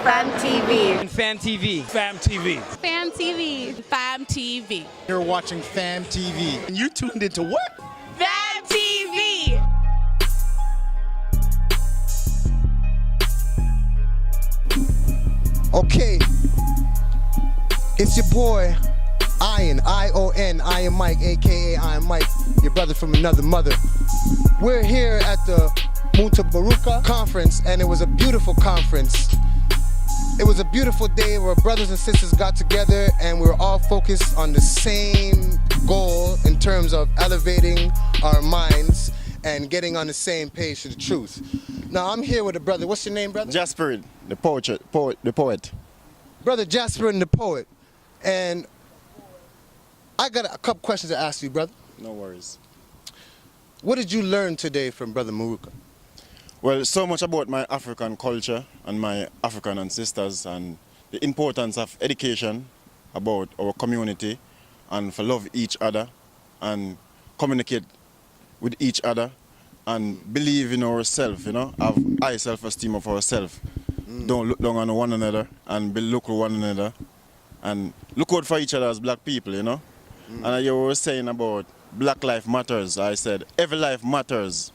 Fan TV. Fan TV. Fam TV. Fan TV. Fam TV. You're watching Fam TV. And you tuned into what? Fam TV. Okay, it's your boy, Iron, I-O-N, Iron Mike, a.k.a. Iron Mike, your brother from another mother. We're here at the Muta Baruka conference, and it was a beautiful conference. It was a beautiful day where brothers and sisters got together and we were all focused on the same goal in terms of elevating our minds and getting on the same page to the truth. Now I'm here with a brother. What's your name, brother? Jah Spirit, the poet. Brother Jah Spirit and the poet. And I got a couple questions to ask you, brother. No worries. What did you learn today from Brother Baruka? Well, so much about my African culture and my African ancestors and the importance of education about our community and for love each other and communicate with each other and believe in ourselves, you know, have high self-esteem of ourselves. Don't look down on one another and look with one another and look out for each other as black people, you know. And you were saying about Black life matters. I said every life matters.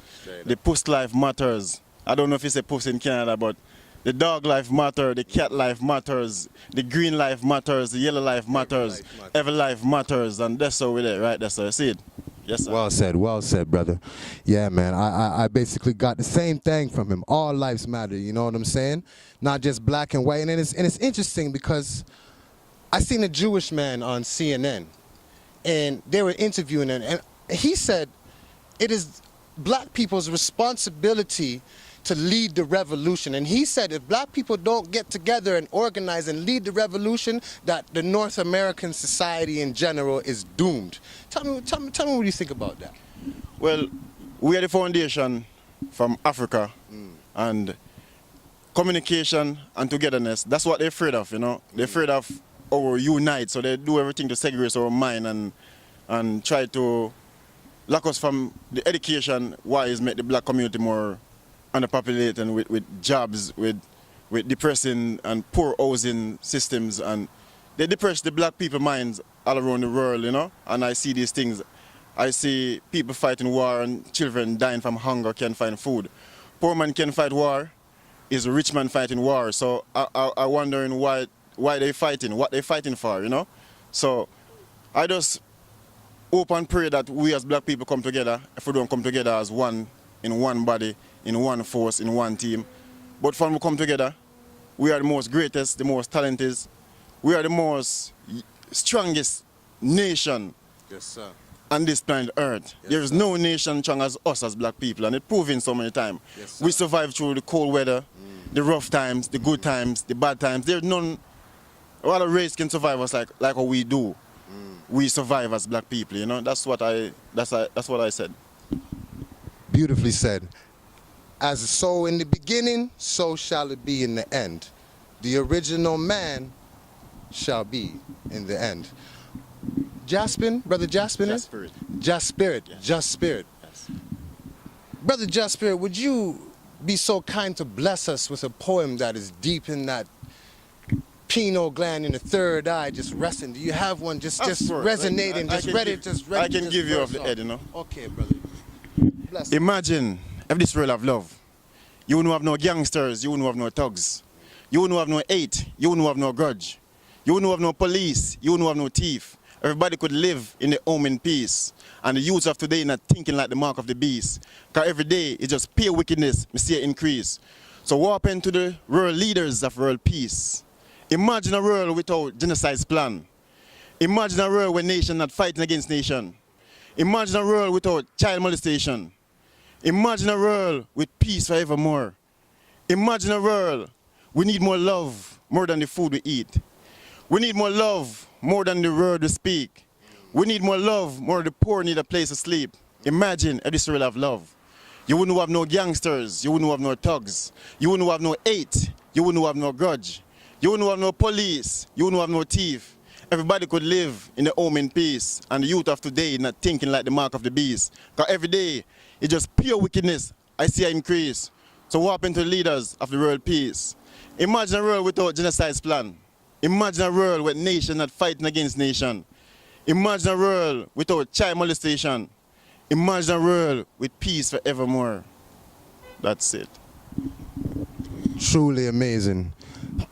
The puss life matters. I don't know if it's a puss in Canada, but the dog life matters, the cat life matters, the green life matters, the yellow life matters, every life matters, and that's how we did, right? That's how I see it. Yes, sir. Well said, brother. Yeah, man, I basically got the same thing from him. All lives matter, you know what I'm saying? Not just black and white. And it's interesting because I seen a Jewish man on CNN, and they were interviewing him, and he said it is black people's responsibility to lead the revolution. And he said if black people don't get together and organize and lead the revolution, that the North American society in general is doomed. Tell me what you think about that. Well, we are the foundation from Africa, and communication and togetherness, that's what they're afraid of, you know. They're afraid of our unite, so they do everything to segregate our mind and try to lock us from the education wise, make the black community more underpopulated and with jobs, with depressing and poor housing systems, and they depress the black people minds all around the world, you know. And I see these things. I see people fighting war and children dying from hunger, can't find food. Poor man can fight war, is a rich man fighting war. So I wondering why they fighting, what they fighting for, you know. So I just hope and pray that we as black people come together. If we don't come together as one, in one body, in one force, in one team. But when we come together, we are the most greatest, the most talented. We are the most strongest nation on this planet Earth. There is no nation strong as us as black people, and it's proven so many times. We survive through the cold weather, the rough times, the good times, the bad times. There's none, all race can survive us like what we do. We survive as black people, you know. That's what I said. Beautifully said. As so in the beginning, so shall it be in the end. The original man shall be in the end. Jaspin, Brother Jaspin? Jah Spirit. Jah Spirit, Yes. Jah Spirit. Yes. Brother Jah Spirit, would you be so kind to bless us with a poem that is deep in that pineal gland in the third eye, just resting? Do you have one just resonating, ready? I can give you off the head, you know. Okay, brother. Bless you. Imagine if this world of love, you wouldn't have no gangsters, you wouldn't have no thugs, you wouldn't have no hate, you wouldn't have no grudge, you wouldn't have no police, you wouldn't have no thief. Everybody could live in their home in peace. And the youth of today not thinking like the mark of the beast. Because every day it's just pure wickedness, we see it increase. So what happened to the world leaders of world peace? Imagine a world without genocide's plan. Imagine a world where nation not fighting against nation. Imagine a world without child molestation. Imagine a world with peace forevermore. Imagine a world we need more love more than the food we eat. We need more love more than the word we speak. We need more love more than the poor need a place to sleep. Imagine if this world of love. You wouldn't have no gangsters, you wouldn't have no thugs, you wouldn't have no hate, you wouldn't have no grudge, you wouldn't have no police, you wouldn't have no thief. Everybody could live in their home in peace, and the youth of today not thinking like the mark of the beast. Because every day, it's just pure wickedness I see an increase. So what happened to the leaders of the world peace? Imagine a world without genocide plan. Imagine a world with nation not fighting against nation. Imagine a world without child molestation. Imagine a world with peace forevermore. That's it. Truly amazing.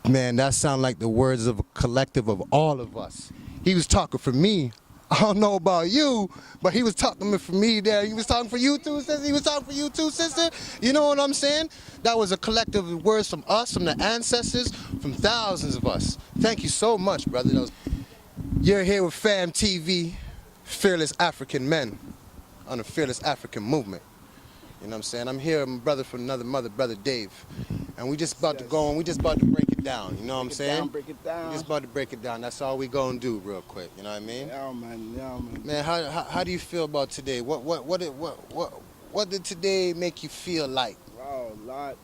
Man, that sounds like the words of a collective of all of us. He was talking for me. I don't know about you, but he was talking for me there. He was talking for you too, sister. He was talking for you too, sister. You know what I'm saying? That was a collective of words from us, from the ancestors, from thousands of us. Thank you so much, brother. You're here with Fam TV, Fearless African Men on the Fearless African Movement. You know what I'm saying? I'm here with my brother from another mother, Brother Dave. And we just about to go on, we just about to break it down, you know what I'm saying? Break it down. We just about to break it down. That's all we gonna do real quick, you know what I mean? Yeah, man. Yeah, man. Man, how do you feel about today? What did today make you feel like? Wow,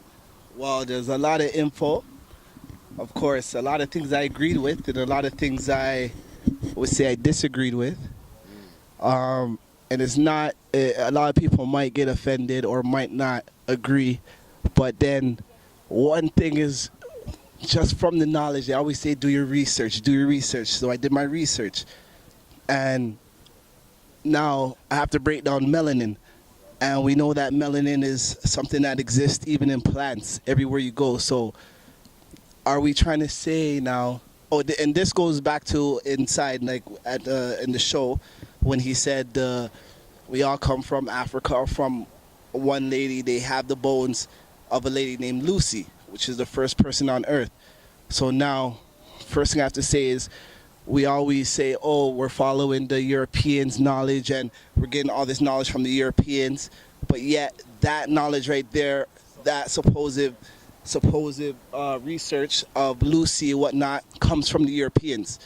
Well, there's a lot of info. Of course, a lot of things I agreed with and a lot of things I would say I disagreed with. And it's not, a lot of people might get offended or might not agree, but then one thing is just from the knowledge, they always say do your research. So I did my research, and now I have to break down melanin, and we know that melanin is something that exists even in plants everywhere you go. So are we trying to say now, and this goes back to inside, like in the show, when he said we all come from Africa, or from one lady, they have the bones of a lady named Lucy, which is the first person on earth. So now, first thing I have to say is, we always say, oh, we're following the Europeans' knowledge and we're getting all this knowledge from the Europeans, but yet that knowledge right there, that supposed research of Lucy and whatnot comes from the Europeans,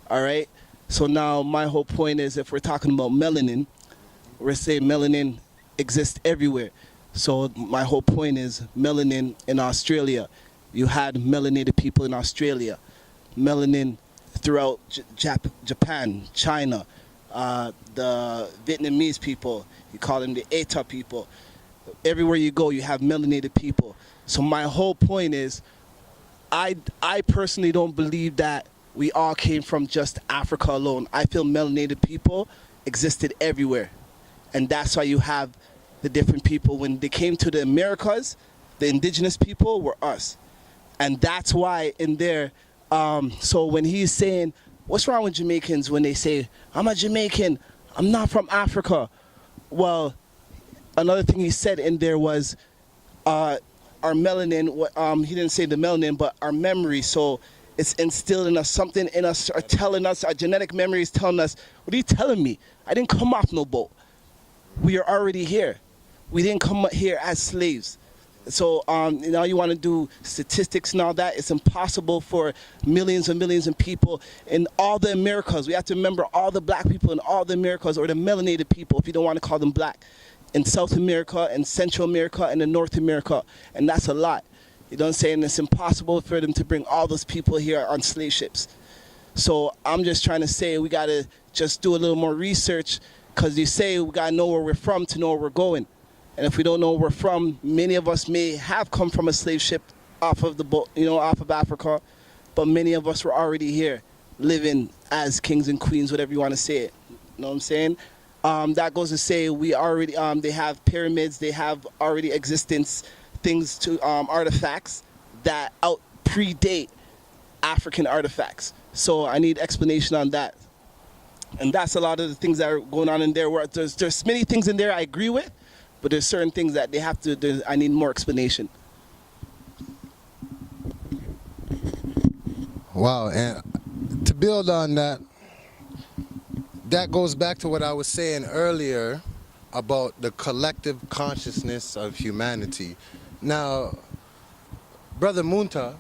all right? So now my whole point is, if we're talking about melanin, we're saying melanin exists everywhere. So my whole point is melanin in Australia. You had melanated people in Australia. Melanin throughout Japan, China, the Vietnamese people, you call them the Eta people. Everywhere you go, you have melanated people. So my whole point is, I personally don't believe that we all came from just Africa alone. I feel melanated people existed everywhere. And that's why you have the different people. When they came to the Americas, the indigenous people were us. And that's why in there, so when he's saying, what's wrong with Jamaicans when they say, I'm a Jamaican, I'm not from Africa? Well, another thing he said in there was our melanin, he didn't say the melanin, but our memory. So it's instilled in us, something in us, or telling us, our genetic memory is telling us, what are you telling me? I didn't come off no boat. We are already here. We didn't come here as slaves. So now you want to do statistics and all that. It's impossible for millions and millions of people in all the Americas. We have to remember all the black people in all the Americas, or the melanated people, if you don't want to call them black, in South America and Central America and in North America. And that's a lot. You know what I'm saying? It's impossible for them to bring all those people here on slave ships. So I'm just trying to say we got to just do a little more research, because you say we got to know where we're from to know where we're going. And if we don't know where we're from, many of us may have come from a slave ship off of the boat, off of Africa, but many of us were already here, living as kings and queens, whatever you want to say it. You know what I'm saying? That goes to say we already, they have pyramids, they have already existence, things to artifacts that predate African artifacts. So I need explanation on that. And that's a lot of the things that are going on in there. Where there's many things in there I agree with, but there's certain things that they have to, I need more explanation. Wow, and to build on that, that goes back to what I was saying earlier about the collective consciousness of humanity. Now, Brother Muta,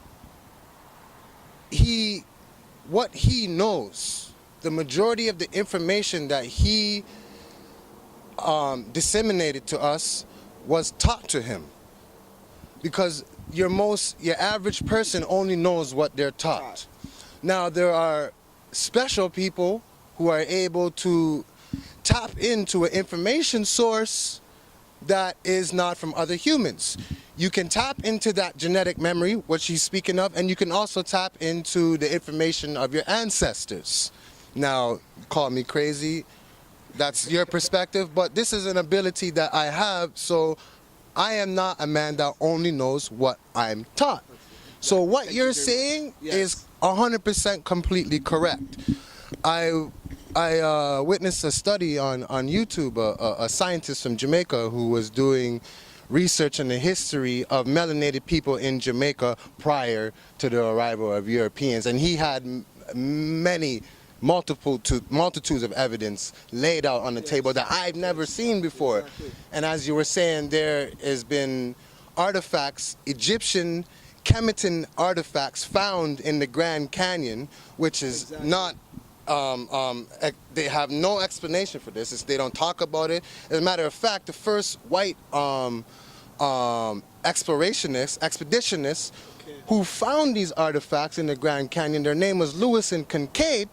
what he knows, the majority of the information that he disseminated to us was taught to him, because your average person only knows what they're taught. Now there are special people who are able to tap into an information source that is not from other humans. You can tap into that genetic memory, what she's speaking of, and you can also tap into the information of your ancestors. Now, call me crazy, that's your perspective, but this is an ability that I have, so I am not a man that only knows what I'm taught. So what you're saying is 100% completely correct. I witnessed a study on YouTube, a scientist from Jamaica who was doing research on the history of melanated people in Jamaica prior to the arrival of Europeans, and he had multitudes of evidence laid out on the table that I've never seen before. And as you were saying, there has been artifacts, Egyptian Kemetic artifacts found in the Grand Canyon, which is not they have no explanation for this. They don't talk about it. As a matter of fact, the first white expeditionists who found these artifacts in the Grand Canyon, their name was Lewis and Kincaid.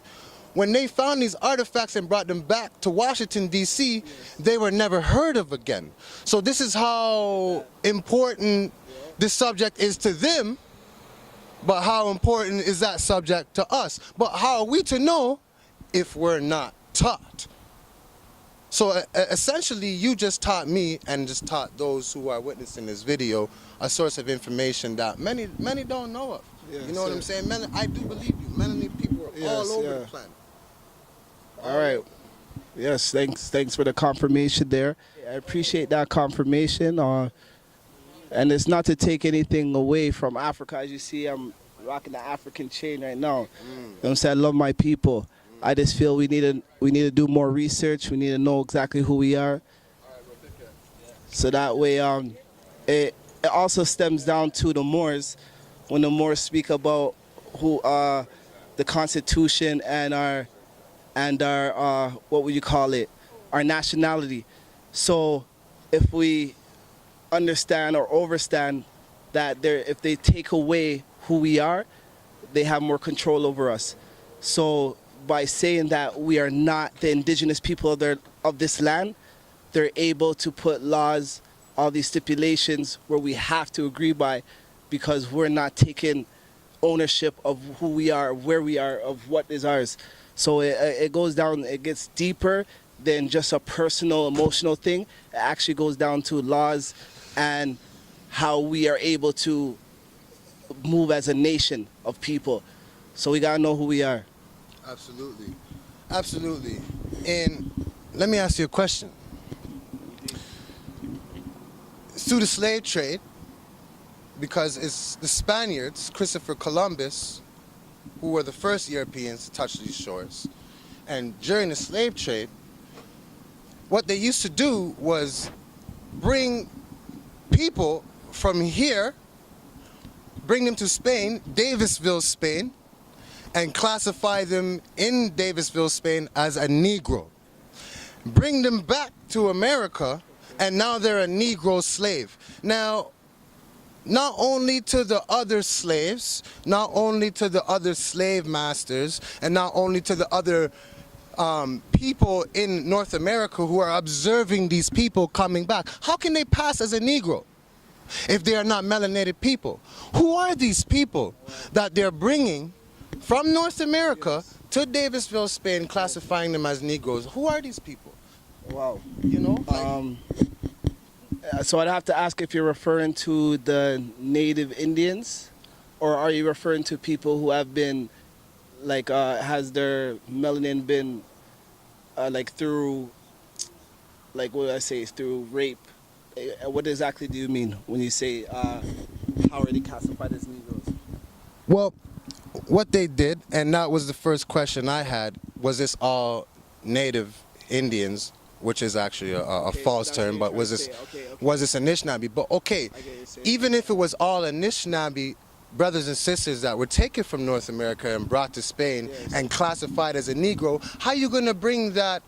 When they found these artifacts and brought them back to Washington, D.C., they were never heard of again. So this is how important this subject is to them, but how important is that subject to us? But how are we to know if we're not taught? So essentially, you just taught me and just taught those who are witnessing this video a source of information that many don't know of. Yes, you know what I'm saying? I do believe you. Melanated people are all over the planet. All right. Yes, thanks for the confirmation there. I appreciate that confirmation. And it's not to take anything away from Africa. As you see, I'm rocking the African chain right now. You know what I'm saying? I love my people. I just feel we need to do more research. We need to know exactly who we are. So that way, it also stems down to the Moors. When the Moors speak about who the Constitution and our what would you call it? Our nationality. So if we understand or overstand that if they take away who we are, they have more control over us. So by saying that we are not the indigenous people of this land, they're able to put laws, all these stipulations where we have to agree by, because we're not taking ownership of who we are, where we are, of what is ours. So it goes down, it gets deeper than just a personal, emotional thing. It actually goes down to laws and how we are able to move as a nation of people. So we gotta know who we are. Absolutely. Absolutely. And let me ask you a question. Through the slave trade, because it's the Spaniards, Christopher Columbus, who were the first Europeans to touch these shores. And during the slave trade, what they used to do was bring people from here, bring them to Spain, Davisville, Spain, and classify them in Davisville, Spain as a Negro. Bring them back to America, and now they're a Negro slave. Now, not only to the other slaves, not only to the other slave masters, and not only to the other people in North America who are observing these people coming back. How can they pass as a Negro if they are not melanated people? Who are these people that they're bringing from North America to Davisville, Spain, classifying them as Negroes? Who are these people? Wow. You know? So I'd have to ask if you're referring to the native Indians, or are you referring to people who have been, like, has their melanin been, like, through, like, what do I say, through rape? What exactly do you mean when you say, how are they classified as Negroes? Well, what they did, and that was the first question I had, was this all native Indians, which is actually a false term, but was this Anishinaabe? But okay, even if it was all Anishinaabe brothers and sisters that were taken from North America and brought to Spain and classified as a Negro, how are you going to bring that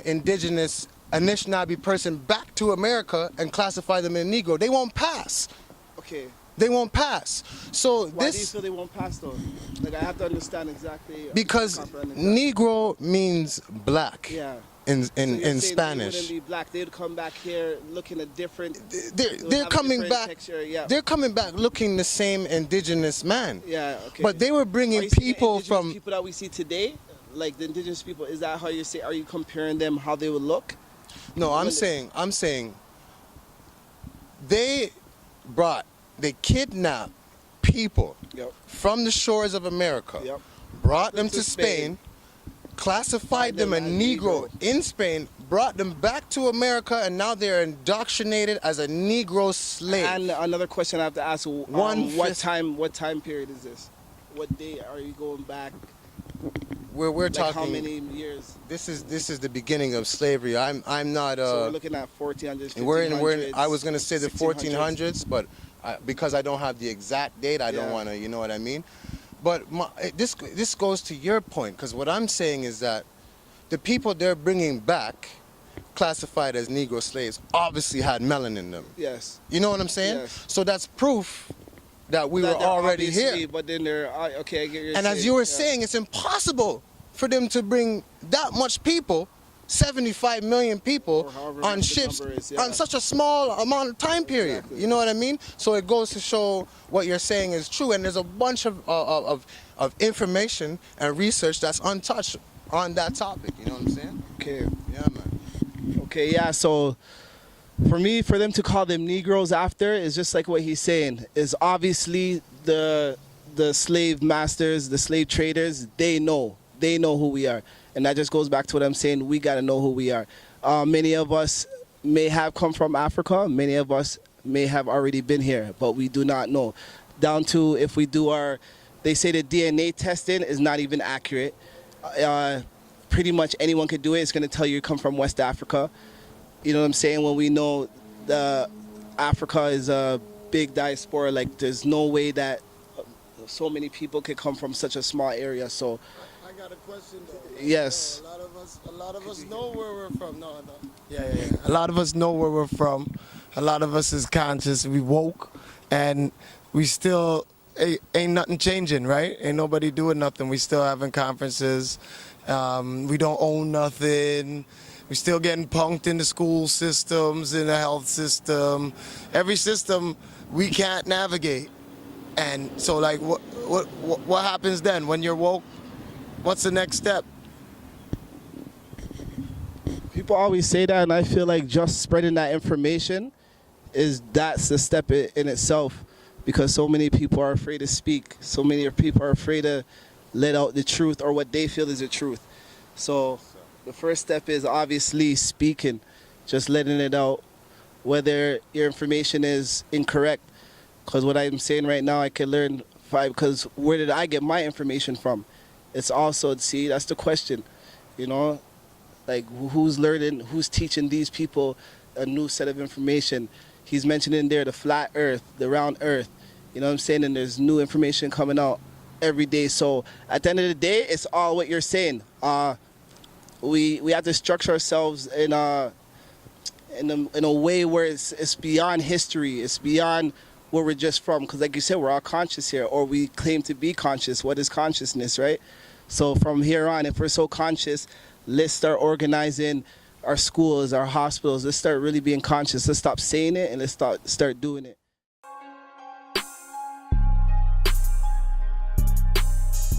indigenous Anishinaabe person back to America and classify them in Negro? They won't pass. Okay. They won't pass. So Why do you feel they won't pass though? Like, I have to understand exactly. Because Negro means black. Yeah. in So you're saying they Spanish. wouldn't be black. They'd come back here looking a different. They're coming back. Texture, yeah. They're coming back looking the same indigenous man. Yeah. Okay. But they were Are bringing you saying the people indigenous from. people that we see today, like the indigenous people. Is that how you say? Are you comparing them how they would look? No, I'm saying they kidnapped people Yep. from the shores of America, Yep. brought them to Spain, classified them a as Negro in Spain, brought them back to America, and now they're indoctrinated as a Negro slave. And another question I have to ask: One what fifth- time period is this? What day are you going back? we're Like talking. how many years? This is the beginning of slavery. I'm not. So we're looking at 1400s. We're in. 1500s, I was gonna say the 1600s. 1400s, but because I don't have the exact date, I don't Yeah. want to. You know what I mean? But this goes to your point, because what I'm saying is that the people they're bringing back, classified as Negro slaves, obviously had melanin in them. Yes. You know what I'm saying? Yes. So that's proof that we That were they're already obviously, here. But then they're okay. I get your. And as you were saying, it's impossible for them to bring that much people, 75 million people, Or however on much the ships number is, yeah. on such a small amount of time period. Exactly. You know what I mean? So it goes to show what you're saying is true. And there's a bunch of information and research that's untouched on that topic. You know what I'm saying? Okay. Yeah, man. Okay. Yeah. So for me, for them to call them Negroes after is just like what he's saying. Is obviously the slave masters, the slave traders. They know who we are. And that just goes back to what I'm saying. We got to know who we are. Many of us may have come from Africa. Many of us may have already been here, but we do not know. Down to if we do they say the DNA testing is not even accurate. Pretty much anyone could do it. It's going to tell you come from West Africa. You know what I'm saying? When we know Africa is a big diaspora, like there's no way that so many people could come from such a small area. So I got a question though. yes. A lot of us know where we're from. No. Yeah. A lot of us know where we're from. A lot of us is conscious. We woke, and we still ain't nothing changing, right? Ain't nobody doing nothing. We still having conferences. We don't own nothing. We still getting punked in the school systems, in the health system. Every system we can't navigate. And so, like, what happens then when you're woke? What's the next step? People always say that, and I feel like just spreading that information that's the step in itself, because so many people are afraid to speak. So many people are afraid to let out the truth or what they feel is the truth. So the first step is obviously speaking, just letting it out, whether your information is incorrect. Because what I'm saying right now, I can learn because where did I get my information from? It's also, see, that's the question, you know? Like, who's learning, who's teaching these people a new set of information? He's mentioning there the flat earth, the round earth, you know what I'm saying? And there's new information coming out every day. So at the end of the day, it's all what you're saying. We have to structure ourselves in a way where it's beyond history, it's beyond where we're just from. Because like you said, we're all conscious here, or we claim to be conscious. What is consciousness, right? So from here on, if we're so conscious, let's start organizing our schools, our hospitals. Let's start really being conscious. Let's stop saying it and let's start doing it.